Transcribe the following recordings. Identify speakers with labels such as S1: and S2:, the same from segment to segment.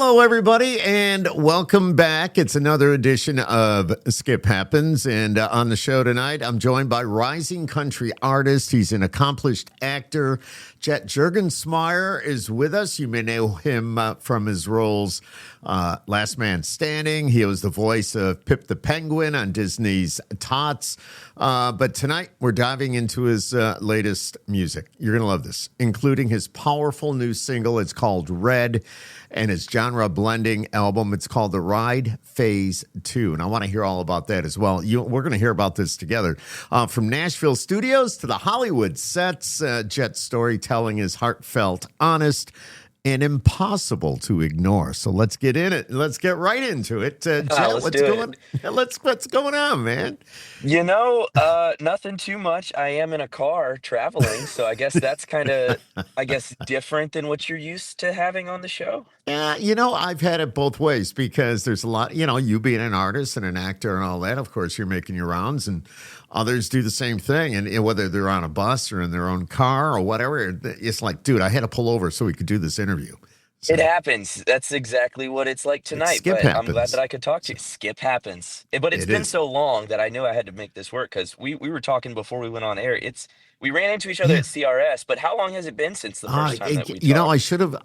S1: Hello, everybody, and welcome back. It's another edition of Skip Happens. And on the show tonight, I'm joined by rising country artist. He's an accomplished actor. Jet Juergensmeyer is with us. You may know him from his roles Last Man Standing. He was the voice of Pip the Penguin on Disney's Tots. But tonight, we're diving into his latest music. You're going to love this, including his powerful new single. It's called Red, and his genre blending album. It's called The Ride Phase 2. And I want to hear all about that as well. We're going to hear about this together. From Nashville studios to the Hollywood sets, Jet's storytelling is heartfelt, honest, and impossible to ignore. So let's get in it. Let's get right into it. Jet, what's going on, man?
S2: Nothing too much. I am in a car traveling, so I guess that's kind of, different than what you're used to having on the show.
S1: Yeah, I've had it both ways because there's a lot, you being an artist and an actor and all that, of course, you're making your rounds and others do the same thing. And whether they're on a bus or in their own car or whatever, it's like, dude, I had to pull over so we could do this interview. So
S2: It happens. That's exactly what it's like
S1: it
S2: tonight,
S1: skip
S2: but I'm glad that
S1: happens.
S2: I could talk to you. Skip happens. But it's
S1: It
S2: been
S1: is.
S2: so long that I knew I had to make this work because we were talking before we went on air. We ran into each other
S1: Yeah.
S2: at CRS, but how long has it been since the first time that we
S1: I
S2: talked?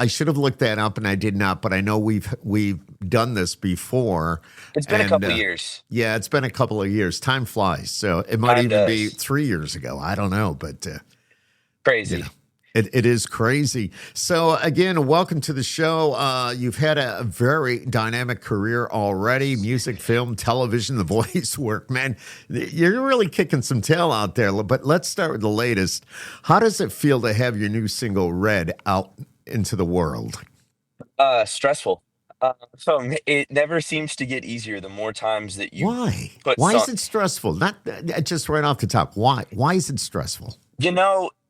S1: should have looked that up and I did not, but I know we've done this before,
S2: It's been a
S1: and
S2: couple years.
S1: yeah, it's been a couple of years. Time flies, so it might
S2: Time
S1: even be
S2: does.
S1: 3 years ago. I don't know, but you know,
S2: Crazy.
S1: it is crazy. So again, welcome to the show. You've had a very dynamic career already: music, film, television, the voice work. Man, you're really kicking some tail out there. But let's start with the latest. How does it feel to have your new single "Red" out into the world?
S2: Stressful. It never seems to get easier the more times that you
S1: Why?
S2: put
S1: Why
S2: some.
S1: is it stressful? Not just right off the top. Why? Why is it stressful?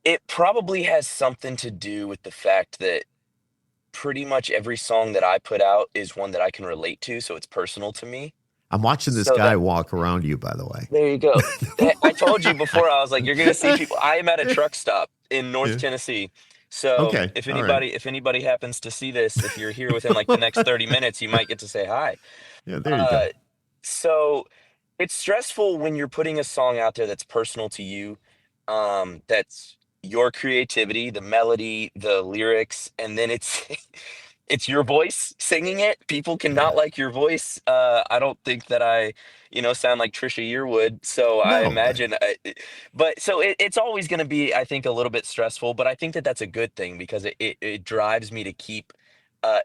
S2: It probably has something to do with the fact that pretty much every song that I put out is one that I can relate to, so it's personal to me.
S1: I'm watching this
S2: So
S1: guy
S2: that
S1: walk around you, by the way.
S2: there you go. I told you before, I was like, you're gonna see people. I am at a truck stop in North
S1: Yeah.
S2: Tennessee. So
S1: Okay. All right.
S2: if anybody happens to see this, if you're here within like the next 30 minutes, you might get to say hi.
S1: Yeah. There you
S2: Uh,
S1: go.
S2: so it's stressful when you're putting a song out there that's personal to you, that's your creativity, the melody, the lyrics, and then it's it's your voice singing it. People cannot
S1: Yeah.
S2: like your voice. I don't think that sound like Trisha Yearwood. So I
S1: No, but
S2: imagine, but so it's always going to be, I think, a little bit stressful. But I think that that's a good thing because it drives me to keep.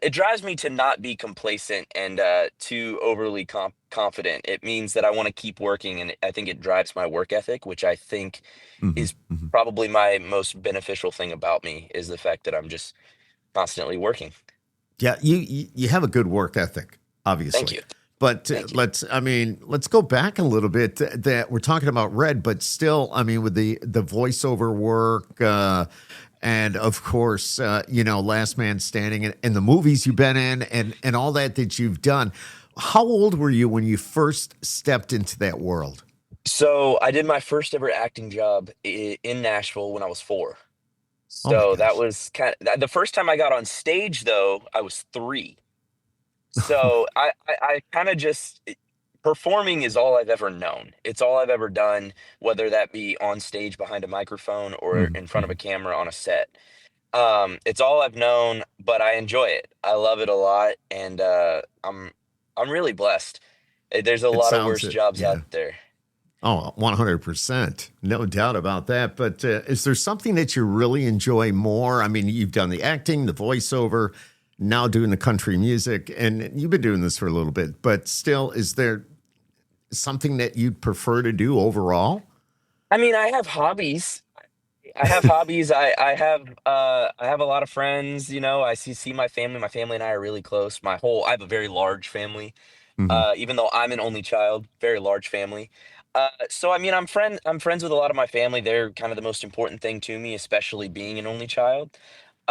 S2: It drives me to not be complacent and too overly confident. It means that I want to keep working, and I think it drives my work ethic, which I think
S1: hmm
S2: is
S1: hmm
S2: probably my most beneficial thing about me is the fact that I'm just constantly working.
S1: yeah, you have a good work ethic,
S2: Thank
S1: obviously.
S2: you.
S1: But
S2: Thank you.
S1: let's go back a little bit. That we're talking about Red, but still, I mean, with the voiceover work, and of course, Last Man Standing, and the movies you've been in, and all that you've done. How old were you when you first stepped into that world?
S2: So I did my first ever acting job in Nashville when I was 4.
S1: Oh my
S2: So that
S1: gosh.
S2: was the first time I got on stage, though, I was 3. So I kind of just performing is all I've ever known. It's all I've ever done, whether that be on stage behind a microphone or in front of a
S1: Mhm.
S2: camera on a set. It's all I've known, but I enjoy it. I love it a lot, and I'm really blessed. There's a
S1: It
S2: lot of
S1: sounds
S2: worse
S1: it.
S2: jobs
S1: Yeah.
S2: out there.
S1: Oh, 100%. No doubt about that. But is there something that you really enjoy more? I mean, you've done the acting, the voiceover, now doing the country music, and you've been doing this for a little bit, but still, is there something that you'd prefer to do overall?
S2: I mean, I have hobbies. I have hobbies. I have a lot of friends, I see my family. My family and I are really close. I have a very large family.
S1: hmm
S2: Even though I'm an only child, very large family. So I mean, I'm friends with a lot of my family. They're kind of the most important thing to me, especially being an only child.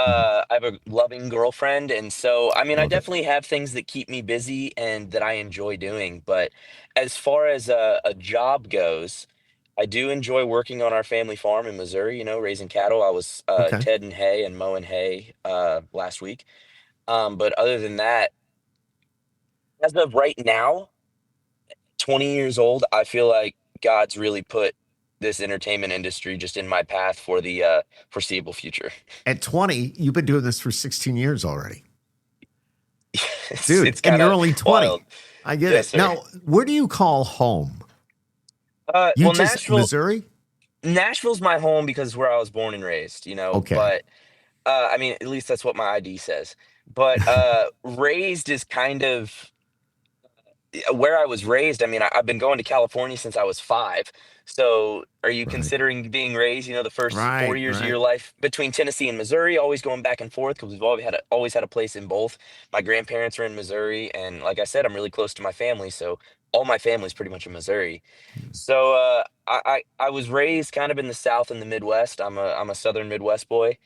S1: hmm
S2: I have a loving girlfriend, and so I mean, I
S1: Love it.
S2: definitely have things that keep me busy and that I enjoy doing. But as far as a job goes, I do enjoy working on our family farm in Missouri. Raising cattle. I was
S1: Okay.
S2: tedding hay and mowing hay last week. But other than that. As of right now, 20 years old, I feel like God's really put this entertainment industry just in my path for the foreseeable future.
S1: At 20, you've been doing this for 16 years already.
S2: it's
S1: Dude,
S2: it's
S1: and
S2: kind
S1: you're
S2: of
S1: only
S2: wild.
S1: 20. I get
S2: Yes,
S1: it.
S2: sir.
S1: Now, where do you call home? You
S2: Well,
S1: just Missouri?
S2: Nashville's my home because it's where I was born and raised, you know,
S1: Okay.
S2: but I mean, at least that's what my ID says. But raised is kind of where I was raised. I mean, I've been going to California since I was 5. So, are you
S1: Right.
S2: considering being raised, the first four
S1: Right,
S2: years of
S1: right.
S2: your life between Tennessee and Missouri, always going back and forth because we've always had a place in both. My grandparents are in Missouri, and like I said, I'm really close to my family, so all my family's pretty much in Missouri. So, I was raised kind of in the South and the Midwest. I'm a Southern Midwest boy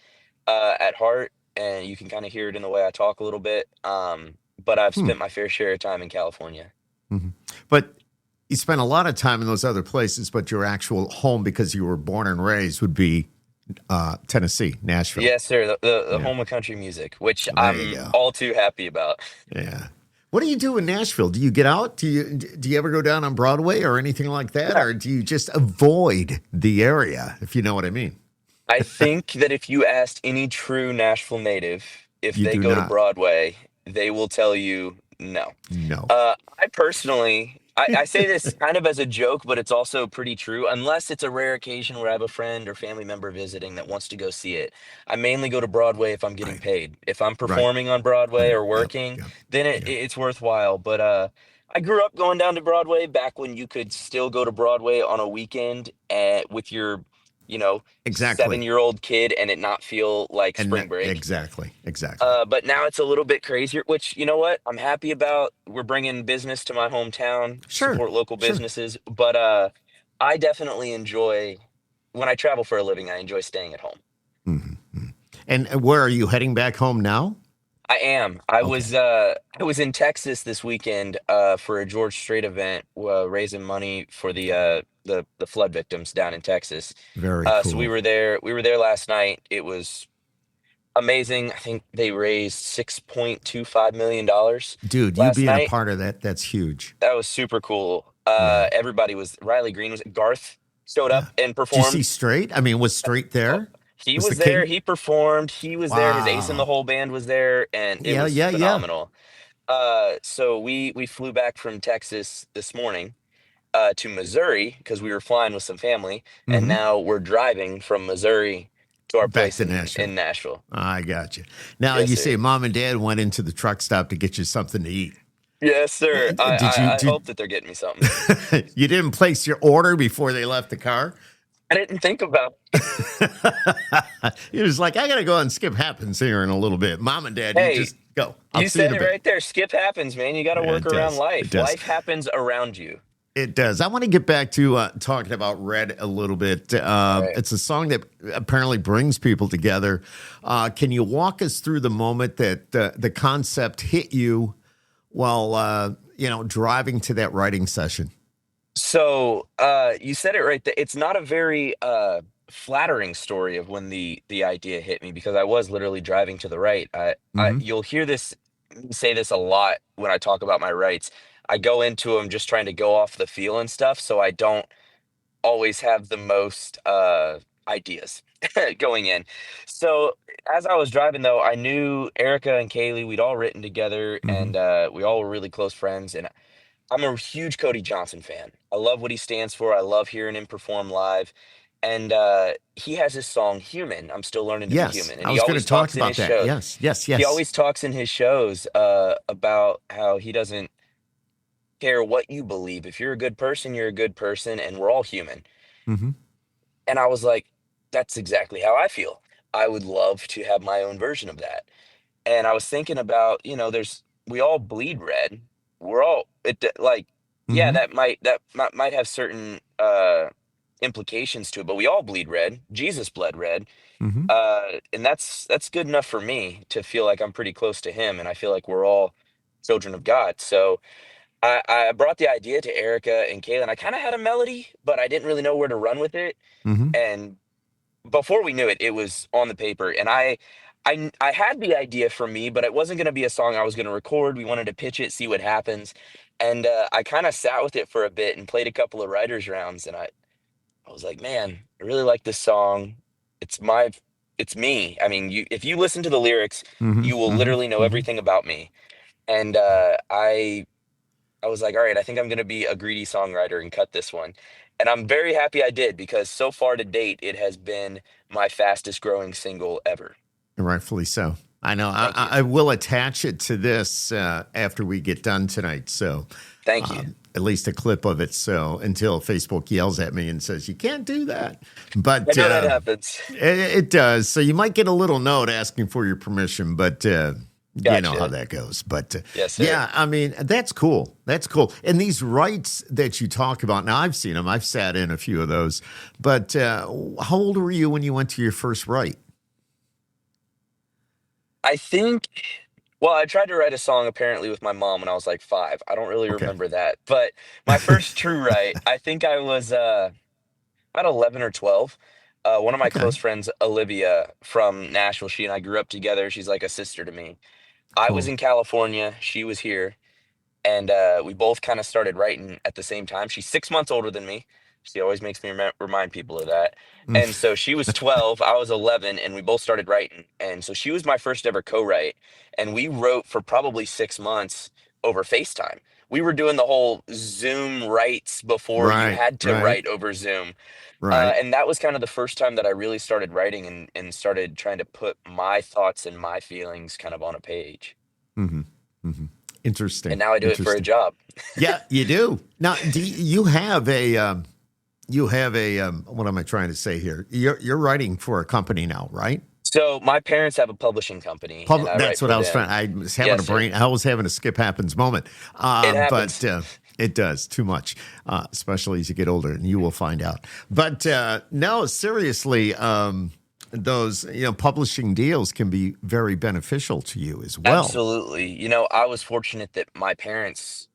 S2: at heart, and you can kind of hear it in the way I talk a little bit. But I've
S1: Hmm.
S2: spent my fair share of time in California.
S1: Mhm. But you spent a lot of time in those other places, but your actual home, because you were born and raised, would be Tennessee, Nashville.
S2: Yes, sir. The
S1: Yeah.
S2: home of country music, which
S1: There you
S2: I'm
S1: go.
S2: all too happy about.
S1: Yeah. What do you do in Nashville? Do you get out? Do you ever go down on Broadway or anything like that,
S2: Yeah.
S1: or do you just avoid the area? If you know what I mean.
S2: I think that if you asked any true Nashville native if
S1: You
S2: they
S1: do
S2: go to
S1: not.
S2: Broadway, they will tell you no.
S1: No.
S2: I personally, I say this kind of as a joke, but it's also pretty true. Unless it's a rare occasion where I have a friend or family member visiting that wants to go see it, I mainly go to Broadway if I'm getting
S1: Right.
S2: paid. If I'm
S1: Right.
S2: performing on Broadway
S1: Right.
S2: or
S1: Yep.
S2: working,
S1: Yep.
S2: then
S1: Yep.
S2: it's worthwhile. But I grew up going down to Broadway back when you could still go to Broadway on a weekend with your,
S1: Exactly.
S2: 7-year-old kid and it not feel like spring break.
S1: Exactly. Exactly.
S2: But now it's a little bit crazier, which you know what I'm happy about. We're bringing business to my hometown,
S1: Sure.
S2: support local
S1: Sure.
S2: businesses. But I definitely enjoy when I travel for a living. I enjoy staying at home.
S1: Mhm. And where are you heading back home now?
S2: I am. I
S1: Okay.
S2: was I was in Texas this weekend for a George Strait event, raising money for the flood victims down in Texas.
S1: Very
S2: So we
S1: cool.
S2: were there. We were there last night. It was amazing. I think they raised $6.25 million
S1: Dude, you
S2: last
S1: being a
S2: night.
S1: part of that, that's huge.
S2: That was super cool.
S1: Yeah.
S2: Everybody was Riley Green was Garth showed up
S1: Yeah.
S2: and
S1: Did you see
S2: performed.
S1: Straight? I mean, was Straight
S2: Oh,
S1: there?
S2: he
S1: Was the
S2: was there.
S1: king?
S2: He performed. He was there. His Ace in the
S1: Wow.
S2: Hole band was there, and it
S1: Yeah,
S2: was
S1: yeah, yeah.
S2: phenomenal. So we flew back from Texas this morning to Missouri because we were flying with some family, and
S1: Hmm.
S2: now we're driving from Missouri to our
S1: Back
S2: place
S1: to
S2: in
S1: Nashville.
S2: Nashville.
S1: I got you. Now,
S2: Yes,
S1: you
S2: sir.
S1: say mom and dad went into the truck stop to get you something to eat.
S2: Yes, sir. I,
S1: Did you
S2: I I
S1: did
S2: hope that they're getting me something.
S1: you didn't place your order before they left the car?
S2: I didn't think about.
S1: He was like, I gotta go and Skip Happens here in a little bit. Mom and dad, you
S2: Hey,
S1: just go. I'll
S2: you
S1: see you in
S2: said
S1: a
S2: it
S1: bit.
S2: right there. Skip happens, man. You got to
S1: Yeah,
S2: work
S1: it
S2: around
S1: does. It
S2: life.
S1: does.
S2: Life happens around you.
S1: It does. I want to get back to talking about Red a little bit.
S2: All right.
S1: It's a song that apparently brings people together. Can you walk us through the moment that the concept hit you while driving to that writing session?
S2: So, you said it right there. It's not a very flattering story of when the idea hit me because I was literally driving to the right.
S1: Hmm.
S2: You'll hear this say this a lot when I talk about my rights. I go into them just trying to go off the feel and stuff, so I don't always have the most ideas going in. So as I was driving though, I knew Erica and Kaylee, we'd all written together
S1: Hmm.
S2: and we all were really close friends. And I'm a huge Cody Johnson fan. I love what he stands for. I love hearing him perform live. And he has his song Human. I'm still learning to be
S1: Yes,
S2: human. And
S1: I
S2: he
S1: was going to
S2: always
S1: talk
S2: talks in
S1: about
S2: his
S1: that.
S2: shows.
S1: Yes, yes,
S2: He
S1: yes.
S2: always talks in his shows about how he doesn't care what you believe. If you're a good person, you're a good person, and we're all human.
S1: Hmm.
S2: And I was like, that's exactly how I feel. I would love to have my own version of that. And I was thinking about, we all bleed red. We're all like, yeah,
S1: Hmm.
S2: that might have certain implications to it, but we all bleed red. Jesus bled red.
S1: Hmm.
S2: And that's good enough for me to feel like I'm pretty close to him and I feel like we're all children of God. So I brought the idea to Erica and Kayla, and I kind of had a melody, but I didn't really know where to run with it.
S1: Hmm.
S2: And before we knew it, it was on the paper, and I I had the idea for me, but it wasn't going to be a song I was going to record. We wanted to pitch it, see what happens, and I kind of sat with it for a bit and played a couple of writers rounds, and I was like, man, I really like this song. It's my, it's me. I mean, if you listen to the lyrics,
S1: Hmm.
S2: you will
S1: Hmm.
S2: literally know
S1: Hmm.
S2: everything about me. And I was like, all right, I think I'm going to be a greedy songwriter and cut this one. And I'm very happy I did because so far to date, it has been my fastest growing single ever.
S1: Rightfully so. I know.
S2: Thank you.
S1: I will attach it to this after we get done tonight. So,
S2: Thank you.
S1: at least a clip of it. So until Facebook yells at me and says you can't do that,
S2: I
S1: but
S2: know that happens.
S1: it does. So you might get a little note asking for your permission, but you know how
S2: Gotcha.
S1: that goes. But
S2: Yes, sir.
S1: yeah, I mean that's cool. That's cool. And these rights that you talk about, now I've seen them. I've sat in a few of those. But how old were you when you went to your first right?
S2: I think, well, I tried to write a song apparently with my mom when I was like 5. I don't really
S1: Okay.
S2: remember that. But my first true write, I think I was about 11 or 12. One of my
S1: Okay.
S2: close friends, Olivia from Nashville, she and I grew up together. She's like a sister to me. I was
S1: Cool.
S2: in California, she was here, and we both kind of started writing at the same time. She's 6 months older than me. She always makes me remind people of that. And so she was 12, I was 11, and we both started writing. And so she was my first ever co-write, and we wrote for probably 6 months over FaceTime. We were doing the whole Zoom writes before you
S1: Right.
S2: had to
S1: Right.
S2: write over Zoom.
S1: Right.
S2: And that was kind of the first time that I really started writing and started trying to put my thoughts and my feelings kind of on a page.
S1: Hmm. Hmm.
S2: And
S1: Interesting.
S2: now I do it for a
S1: Interesting.
S2: job.
S1: Yeah, you do. Now, you have a what am I trying to say here? You're writing for a company now, right?
S2: So my parents have a publishing company and I write
S1: That's what
S2: for
S1: I was trying.
S2: them.
S1: I was having a
S2: Yes, sir.
S1: brain. I was having a skip happens moment,
S2: It
S1: but
S2: happens.
S1: it does too much, especially as you get older, and you will find out. But no, seriously, those publishing deals can be very beneficial to you as well.
S2: Absolutely. I was fortunate that my parents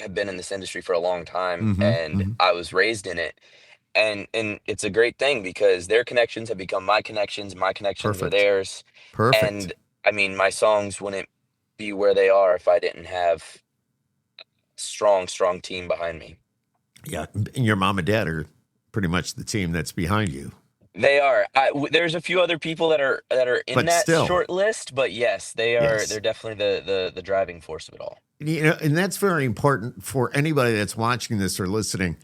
S2: have been in this industry for a long time
S1: Hmm.
S2: and
S1: Hmm.
S2: I was raised in it. And it's a great thing because their connections have become my connections are
S1: Perfect.
S2: theirs.
S1: Perfect.
S2: And I mean, my songs wouldn't be where they are if I didn't have strong team behind me.
S1: Yeah, and your mom and dad are pretty much the team that's behind you.
S2: They are. There's a few other people that are in
S1: But
S2: that
S1: still,
S2: short list, but yes, they are.
S1: yes.
S2: They're definitely the driving force of it all.
S1: And that's very important for anybody that's watching this or listening.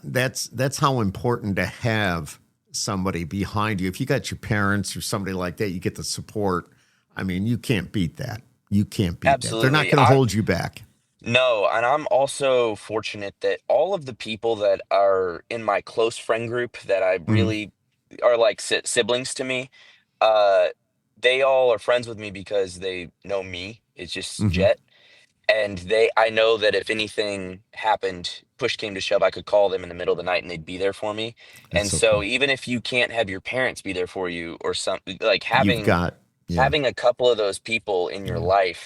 S1: That's how important to have somebody behind you. If you got your parents or somebody like that, you get the support. I mean, you can't beat that. You can't beat that. They're not
S2: Absolutely.
S1: going to
S2: I
S1: hold you back.
S2: No, and I'm also fortunate that all of the people that are in my close friend group that I
S1: Hmm.
S2: really are like siblings to me, uh, they all are friends with me because they know me. It's just
S1: Hmm.
S2: Jet. And I know that if anything happened, push came to shove, I could call them in the middle of the night and they'd be there for me.
S1: That's
S2: And
S1: so
S2: so
S1: cool.
S2: even if you can't have your parents be there for you or something, like
S1: You've
S2: having
S1: got, yeah,
S2: having a couple of those people in your
S1: yeah.
S2: life,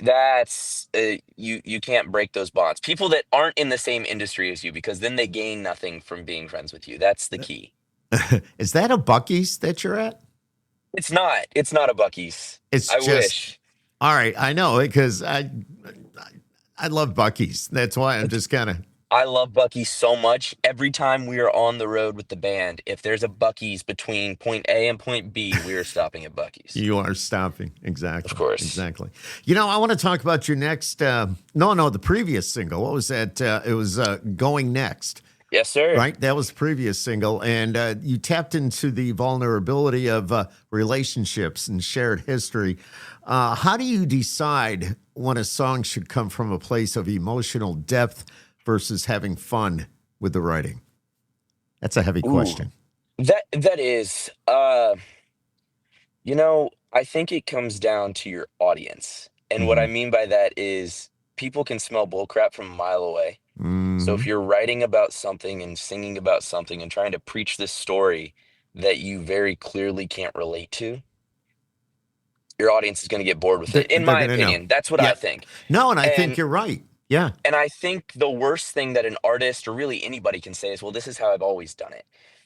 S2: that's you can't break those bonds. People that aren't in the same industry as you, because then they gain nothing from being friends with you. That's the key.
S1: Is that a Bucky's that you're at?
S2: It's not a Bucky's.
S1: It's
S2: I
S1: just
S2: wish.
S1: all right. I know because I love Bucky's. That's why I'm just kind of
S2: I love Bucky's so much. Every time we are on the road with the band, if there's a Bucky's between point A and point B, we are stopping at Bucky's.
S1: you are stopping.
S2: Of
S1: Exactly.
S2: course.
S1: Exactly. I want to talk about your next, no, the previous single. What was that? It was Going Next,
S2: Yes, sir.
S1: right? That was the previous single. And you tapped into the vulnerability of relationships and shared history. How do you decide when a song should come from a place of emotional depth versus having fun with the writing? That's a heavy
S2: Ooh,
S1: question.
S2: that is I think it comes down to your audience. And what
S1: Hmm.
S2: I mean by that is people can smell bullcrap from a mile away. So if
S1: Hmm.
S2: you're writing about something and singing about something and trying to preach this story that you very clearly can't relate to, your audience is going to get bored with it. In
S1: They're
S2: my
S1: going to know.
S2: opinion, that's what I
S1: Yep.
S2: think.
S1: No, and I think
S2: And
S1: you're right. Yeah.
S2: and I think the worst thing that an artist or really anybody can say is, well, this is how I've always done it.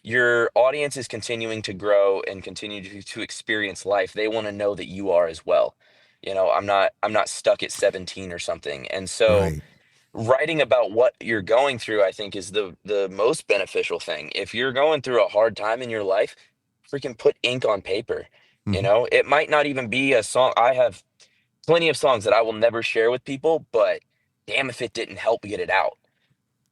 S2: your audience is continuing to grow and continue to experience life, they want to know that you are as well. I'm not stuck at 17 or something. And so
S1: Right.
S2: writing about what you're going through, I think, is the most beneficial thing. If you're going through a hard time in your life, freaking put ink on paper.
S1: Mhm.
S2: It might not even be a song. I have plenty of songs that I will never share with people, but damn if it didn't help get it out.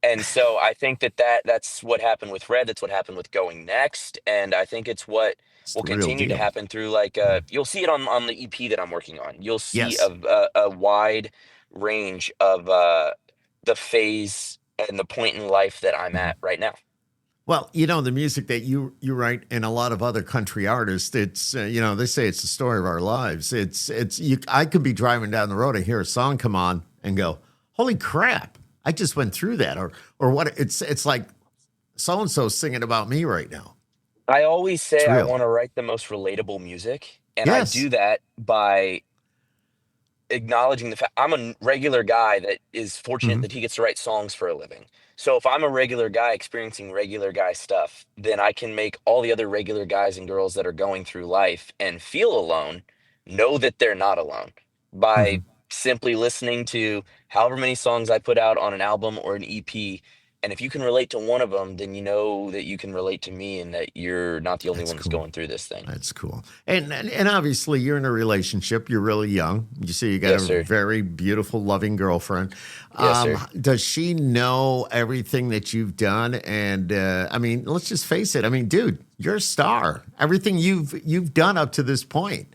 S2: And so I think that's what happened with Red. That's what happened with Going Next, and I think it's what
S1: It's
S2: will
S1: the real
S2: continue to
S1: deal.
S2: happen through like
S1: Yeah.
S2: you'll see it on the EP that I'm working on. You'll see
S1: Yes.
S2: a wide range of the phase and the point in life that I'm
S1: Mhm.
S2: at right now.
S1: Well, the music that you write and a lot of other country artists, it's they say it's the story of our lives. It's you. I could be driving down the road and hear a song come on and go, "Holy crap! I just went through that," or what? It's like so and so singing about me right now.
S2: I always
S1: It's
S2: say I
S1: real.
S2: want to write the most relatable music, and I
S1: Yes.
S2: do that by acknowledging the fact I'm a regular guy that is fortunate
S1: Hmm.
S2: that he gets to write songs for a living. So if I'm a regular guy experiencing regular guy stuff, then I can make all the other regular guys and girls that are going through life and feel alone know that they're not alone by
S1: Hmm.
S2: simply listening to however many songs I put out on an album or an EP. And if you can relate to one of them, then you know that you can relate to me and that you're not the only
S1: That's
S2: one that's
S1: cool.
S2: going through this thing.
S1: That's cool. And obviously you're in a relationship. You're really young. You say you got a
S2: Yes, sir.
S1: very beautiful, loving girlfriend.
S2: Yes, sir.
S1: Does she know everything that you've done? And I mean, let's just face it. I mean, dude, you're a star. Everything you've done up to this point.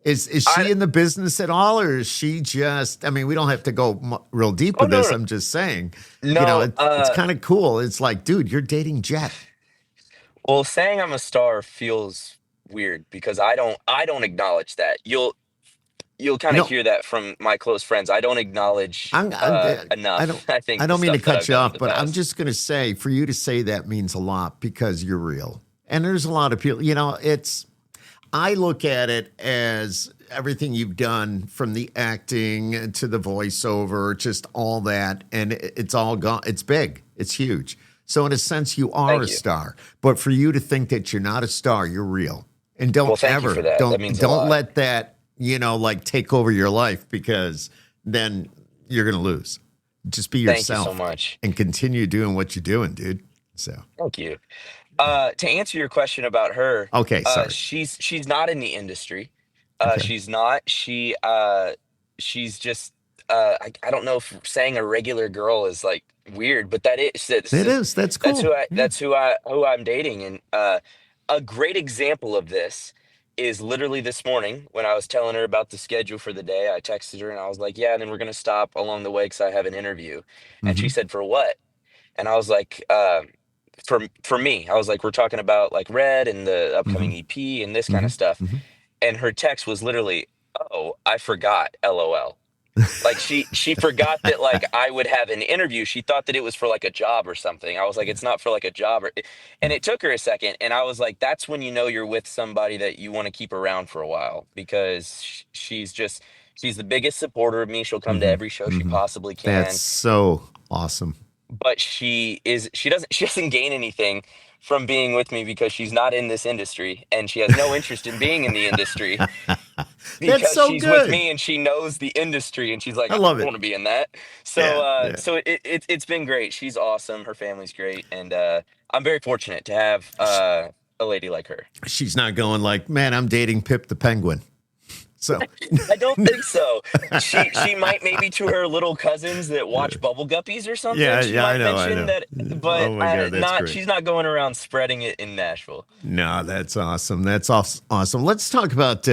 S1: Is
S2: I
S1: she in the business at all, or is she just? I mean, we don't have to go real deep
S2: oh
S1: with
S2: no
S1: this.
S2: no
S1: I'm just saying,
S2: no.
S1: it's kind of cool. It's like, dude, you're dating Jet.
S2: Well, saying I'm a star feels weird because I don't acknowledge that. You'll kind of
S1: No,
S2: hear that from my close friends. I don't acknowledge
S1: I'm, I'm I
S2: enough,
S1: don't
S2: I
S1: I
S2: think, the
S1: don't mean to
S2: stuff that
S1: cut
S2: I've
S1: you
S2: done in
S1: off,
S2: the
S1: but I'm
S2: past.
S1: just going to say for you to say that means a lot because you're real. And there's a lot of people, it's I look at it as everything you've done from the acting to the voiceover, just all that and it's all gone. It's big. It's huge. So in a sense you are a
S2: Thank you.
S1: star. But for you to think that you're not a star, you're real. And
S2: Well, thank you for that. That means a
S1: don't
S2: lot.
S1: let that, like take over your life because then you're going to lose. Just be
S2: Thank you so
S1: yourself
S2: much.
S1: and continue doing what you're doing, dude. So,
S2: Thank you. To answer your question about her,
S1: okay, sorry.
S2: she's not in the industry.
S1: Okay.
S2: She's not. She's just I don't know if saying a regular girl is like weird, but
S1: It is. That's
S2: that's
S1: cool. Yeah.
S2: who I'm dating. And a great example of this is literally this morning when I was telling her about the schedule for the day. I texted her and I was like, "Yeah, and then we're gonna stop along the way because I have an interview." And she
S1: Hmm.
S2: said, "For what?" And I was like, for me, I was like, we're talking about like Red and the
S1: Hmm.
S2: upcoming EP and this kind
S1: Hmm.
S2: of stuff.
S1: Hmm.
S2: And her text was literally, "Oh, I forgot, LOL." Like she forgot that like I would have an interview. She thought that it was for like a job or something. I was like, it's not for like a job and it took her a second. And I was like, that's when you know you're with somebody that you want to keep around for a while because she's the biggest supporter of me. She'll come to
S1: Hmm.
S2: every show she
S1: Hmm.
S2: possibly
S1: That's
S2: can,
S1: so awesome.
S2: but she doesn't gain anything from being with me because she's not in this industry and she has no interest in being in the industry
S1: That's
S2: because
S1: so
S2: she's with
S1: good.
S2: me and she knows the industry and she's like,
S1: I
S2: I
S1: love
S2: don't
S1: it.
S2: want to be in that. So
S1: Yeah. Yeah.
S2: it's been great. She's awesome. Her family's great, and I'm very fortunate to have a lady like her.
S1: She's not going like, man, I'm dating Pip the Penguin. So,
S2: I don't think so. She might maybe to her little cousins that watch Bubble Guppies or something.
S1: yeah,
S2: She
S1: yeah, I
S2: might
S1: know, I
S2: mention
S1: know.
S2: that, but
S1: Oh my God, that's
S2: not.
S1: great.
S2: She's not going around spreading it in Nashville.
S1: No, that's awesome. That's awesome. Let's talk about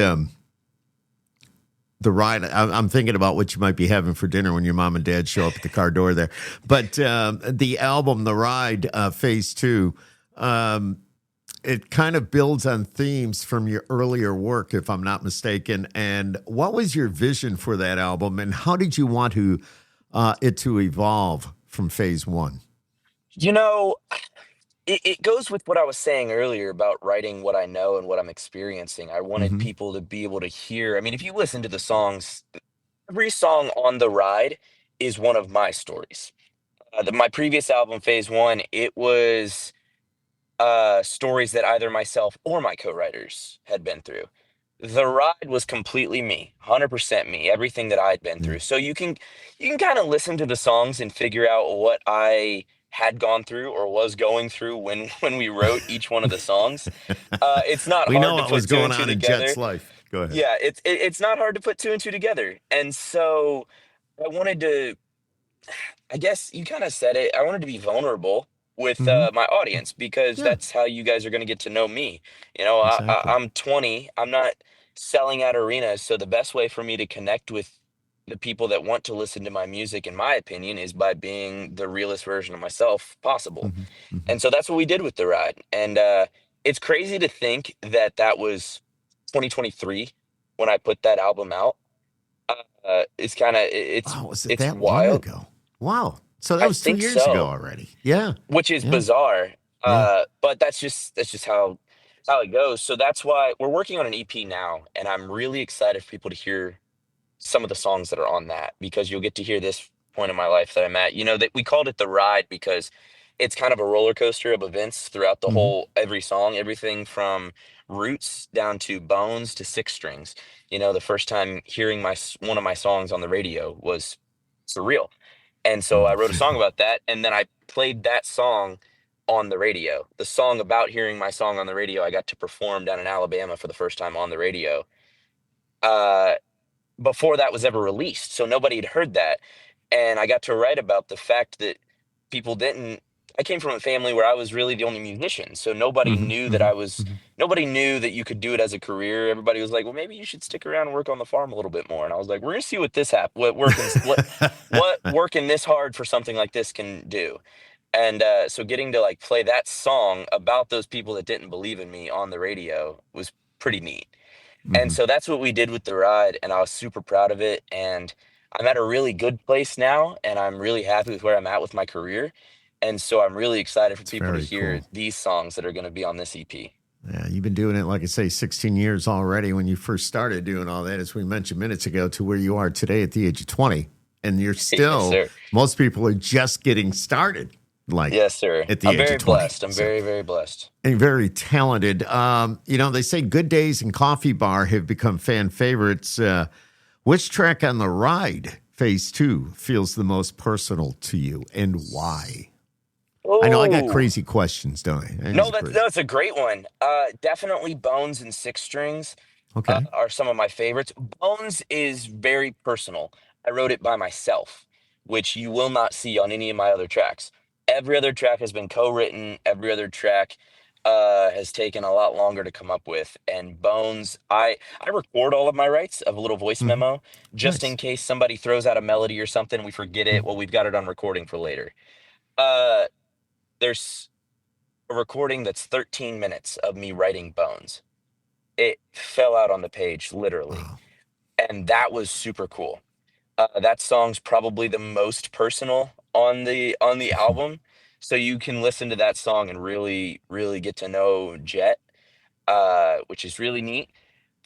S1: the ride. I'm thinking about what you might be having for dinner when your mom and dad show up at the car door there. But the album, The Ride, Phase Two, um, it kind of builds on themes from your earlier work, if I'm not mistaken. And what was your vision for that album, and how did you want it to evolve from Phase One?
S2: You know, it goes with what I was saying earlier about writing what I know and what I'm experiencing. I wanted
S1: Hmm.
S2: people to be able to hear. I mean, if you listen to the songs, every song on the ride is one of my stories. My previous album, Phase One, it was. stories that either myself or my co-writers had been through. The ride was completely me, 100% me, everything that I'd been
S1: Yeah.
S2: through. So you can kind of listen to the songs and figure out what I had gone through or was going through when when we wrote each one of the songs. It's not
S1: We know
S2: hard to
S1: what
S2: put
S1: was
S2: two
S1: going
S2: and two
S1: on in Jet's
S2: together.
S1: life. Go ahead.
S2: Yeah, it's not hard to put two and two together. And so I wanted to, I guess you kind of said it. I wanted to be vulnerable with
S1: Hmm.
S2: my audience because
S1: Yeah,
S2: that's how you guys are going to get to know me. You know,
S1: exactly.
S2: I'm 20. I'm not selling out arenas, so the best way for me to connect with the people that want to listen to my music, in my opinion, is by being the realest version of myself possible.
S1: Hmm. Hmm.
S2: And so that's what we did with the ride. And it's crazy to think that that was 2023 when I put that album out. It's kind of
S1: Wow, was it
S2: it's
S1: that long
S2: wild.
S1: ago? Wow. So that
S2: I
S1: was two
S2: think
S1: years ago
S2: so,
S1: already. Yeah.
S2: which is
S1: Yeah.
S2: bizarre.
S1: Yeah.
S2: But that's just how it goes. So that's why we're working on an EP now, and I'm really excited for people to hear some of the songs that are on that because you'll get to hear this point in my life that I'm at. You know, that we called it the ride because it's kind of a roller coaster of events throughout the
S1: Hmm.
S2: whole every song, everything from Roots down to Bones to Six Strings. You know, the first time hearing one of my songs on the radio was surreal. And so I
S1: Oh,
S2: wrote a song about that, and then I played that song on the radio. The song about hearing my song on the radio, I got to perform down in Alabama for the first time on the radio. Uh, Before that was ever released. So nobody had heard that. And I got to write about the fact that people didn't. I came from a family where I was really the only musician. So
S1: hmm, hmm.
S2: nobody knew that you could do it as a career. Everybody was like, well, maybe you should stick around and work on the farm a little bit more. And I was like, we're going to see what this what working this hard for something like this can do. And so getting to like play that song about those people that didn't believe in me on the radio was pretty neat. And
S1: Hmm.
S2: so that's what we did with the ride, and I was super proud of it. And I'm at a really good place now, and I'm really happy with where I'm at with my career. And so I'm really excited for
S1: It's
S2: people to
S1: very
S2: hear
S1: cool.
S2: these songs that are going to be on this EP.
S1: Yeah, you've been doing it, like I say, 16 years already when you first started doing all that, as we mentioned minutes ago, to where you are today at the age of 20. And you're
S2: Yes,
S1: still,
S2: sir.
S1: most people are just getting started, like
S2: Yes, sir.
S1: at the
S2: I'm
S1: age
S2: very
S1: of 20.
S2: blessed. I'm
S1: So,
S2: very, very blessed.
S1: and very talented. They say Good Days and Coffee Bar have become fan favorites. Which track on the ride, phase two, feels the most personal to you and why? I know I got
S2: Oh,
S1: crazy questions, don't I?
S2: no,
S1: These are crazy.
S2: that's a great one. Definitely Bones and Six Strings
S1: Okay.
S2: are some of my favorites. Bones is very personal. I wrote it by myself, which you will not see on any of my other tracks. Every other track has been co-written. Every other track has taken a lot longer to come up with. And Bones, I record all of my writes of a little voice
S1: Hmm.
S2: memo just in
S1: Nice.
S2: case somebody throws out a melody or something, we forget it. Well, we've got it on recording for later. Uh, there's a recording that's 13 minutes of me writing Bones. It fell out on the page, literally.
S1: Wow.
S2: And that was super cool. That song's probably the most personal on the album. So you can listen to that song and really, really get to know Jet, which is really neat.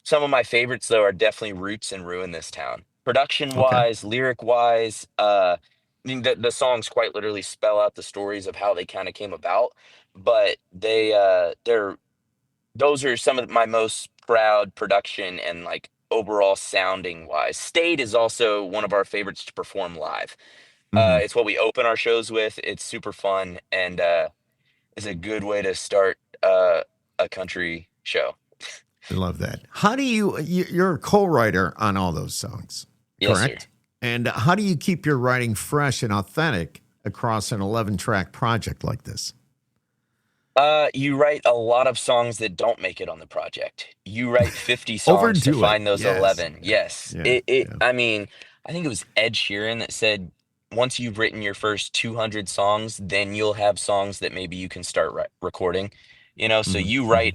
S2: Some of my favorites though are definitely Roots and Ruin This Town. Production
S1: Okay.
S2: wise, lyric wise, I mean the songs quite literally spell out the stories of how they kind of came about, but they're those are some of my most proud production and like overall sounding wise. State is also one of our favorites to perform live.
S1: Hmm.
S2: It's what we open our shows with. It's super fun and is a good way to start a country show.
S1: I love that. How do you're a co-writer on all those songs,
S2: Yes, sir.
S1: correct? And how do you keep your writing fresh and authentic across an 11-track project like this?
S2: You write a lot of songs that don't make it on the project. You write 50 songs to
S1: Overdo it.
S2: find those
S1: Yes.
S2: 11. Yes.
S1: Yeah. Yeah.
S2: I mean, I think it was Ed Sheeran that said once you've written your first 200 songs, then you'll have songs that maybe you can start recording. You know, so
S1: Hmm. Hmm.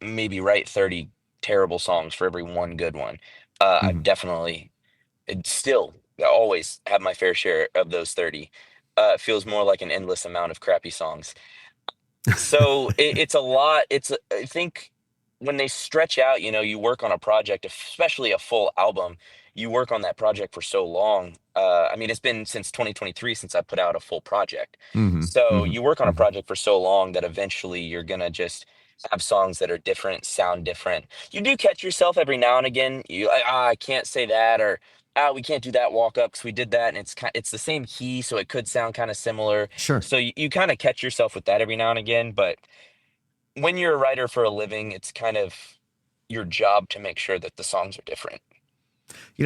S2: maybe write 30 terrible songs for every one good one.
S1: Hmm.
S2: I've definitely still always have my fair share of those 30. It feels more like an endless amount of crappy songs. So it's a lot. I think when they stretch out, you know, you work on a project, especially a full album, you work on that project for so long. I mean, it's been since 2023 since I put out a full project.
S1: Hmm.
S2: So
S1: Hmm.
S2: you work on a
S1: Hmm.
S2: project for so long that eventually you're gonna just have songs that are different, sound different. You do catch yourself every now and again. You like, I can't say that, or we can't do that walk up because we did that, and it's the same key, so it could sound kind of similar.
S1: Sure.
S2: So you kind of catch yourself with that every now and again. But when you're a writer for a living, it's kind of your job to make sure that the songs are different.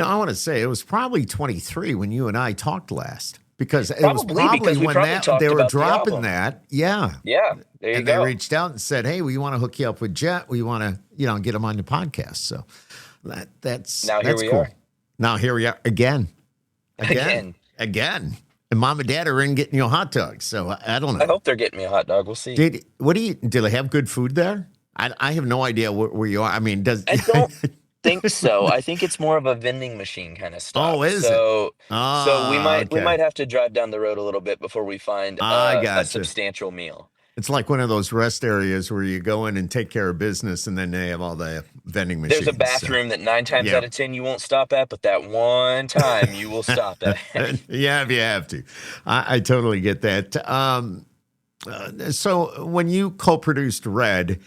S1: I want to say it was probably 23 when you and I talked last because it was
S2: Probably
S1: probably
S2: because we
S1: when
S2: probably
S1: that they
S2: talked
S1: were
S2: about the
S1: dropping
S2: album.
S1: that. Yeah.
S2: Yeah, there you
S1: And they
S2: go.
S1: reached out and said, "Hey, we want to hook you up with Jet. We want to, get him on the podcast." So that's
S2: Now here
S1: that's
S2: we are
S1: cool. Now here we are again, again,
S2: again.
S1: again. And mom and dad are in getting you a hot dog. So I don't
S2: I
S1: know.
S2: hope they're getting me a hot dog. We'll see.
S1: Do they have good food there? I have no idea where you are. I mean, does
S2: I don't think so. I think it's more of a vending machine kind of
S1: oh,
S2: stop.
S1: is it?
S2: So we
S1: Ah,
S2: might
S1: okay.
S2: have to drive down the road a little bit before we find
S1: I
S2: a
S1: gotcha.
S2: substantial meal.
S1: It's like one of those rest areas where you go in and take care of business, and then they have all the vending
S2: There's a
S1: machines. So,
S2: bathroom that nine times
S1: yeah.
S2: out of 10 you won't stop at, but that one time you will stop at.
S1: Yeah, if you have to. I totally get that. So when you co-produced Red,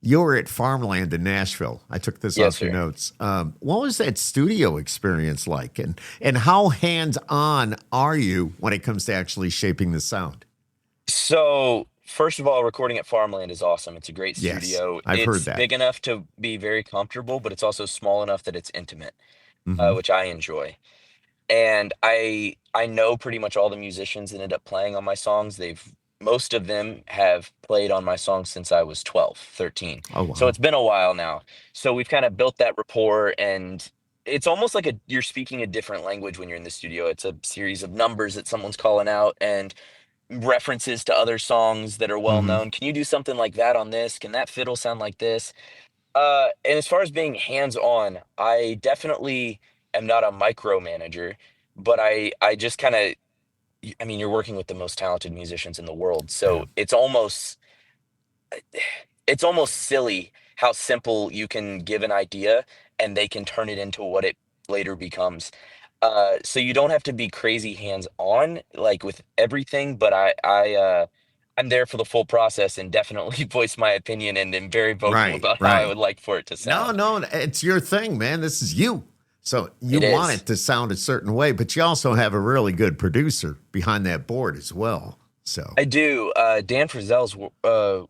S1: you were at Farmland in Nashville. I took this
S2: Yes,
S1: off your
S2: sir.
S1: notes. What was that studio experience like, and how hands-on are you when it comes to actually shaping the sound?
S2: So, first of all, recording at Farmland is awesome. It's a great
S1: Yes,
S2: studio.
S1: I've heard
S2: It's
S1: that.
S2: big enough to be very comfortable, but it's also small enough that it's intimate,
S1: Hmm.
S2: which I enjoy. And I know pretty much all the musicians that end up playing on my songs. Most of them have played on my songs since I was 12, 13.
S1: Oh
S2: So
S1: wow.
S2: it's been a while now. So we've kind of built that rapport, and it's almost like you're speaking a different language when you're in the studio. It's a series of numbers that someone's calling out and references to other songs that are well
S1: Hmm.
S2: known. Can you do something like that on this? Can that fiddle sound like this? And as far as being hands-on, I definitely am not a micromanager, but I just kind of, I mean, you're working with the most talented musicians in the world,
S1: Yeah.
S2: so it's almost silly how simple you can give an idea and they can turn it into what it later becomes. So you don't have to be crazy hands-on like with everything, but I'm there for the full process and definitely voice my opinion and am very vocal
S1: Right.
S2: about how I
S1: Right.
S2: would like for it to
S1: No,
S2: sound.
S1: no, it's your thing, man. This is you. So you
S2: It
S1: want
S2: is.
S1: it to sound a certain way, but you also have a really good producer behind that board as well. So,
S2: I do. Dan Frizzell's